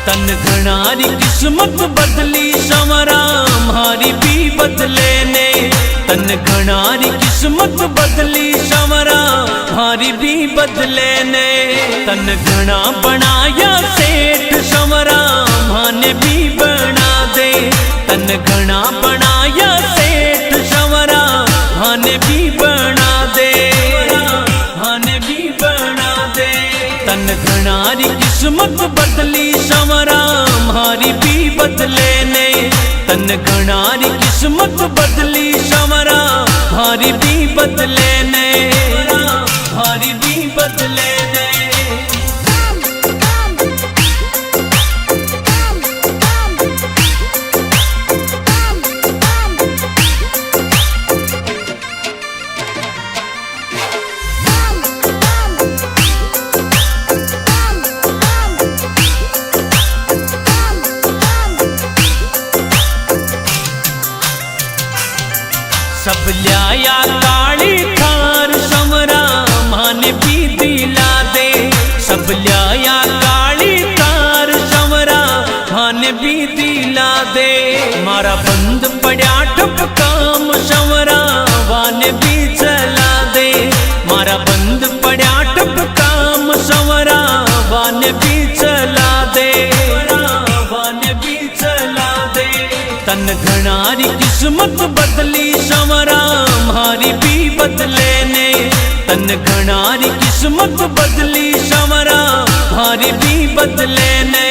तन घणारी किस्मत बदली संवरा मारी भी बदले ने। तन घणारी किस्मत बदली संवरा मारी भी बदले ने। तन घना बनाया सेठ संवरा माने भी बना दे। तन घना बनाया सेठ संवरा माने भी बना दे। माने भी बना दे। तन घणारी किस्मत बदली संवरा मारी भी बदले ने। तन घणारी किस्मत बदली संवरा मारी भी बदले ने। मारी भी बदले ने। सब लिया काली थार संवरा माने भी दिला दे। सब लिया काली थार संवरा माने भी दिला दे। मारा बंद पड़ा ठप काम संवरा वाने भी चला दे। मारा बंद पड़ा ठप काम संवरा वाने भी चला दे। वाने भी चला दे। तन घणारी किस्मत बदली संवरा मारी भी बदले ने। तन घणारी किस्मत बदली संवरा मारी भी बदले ने।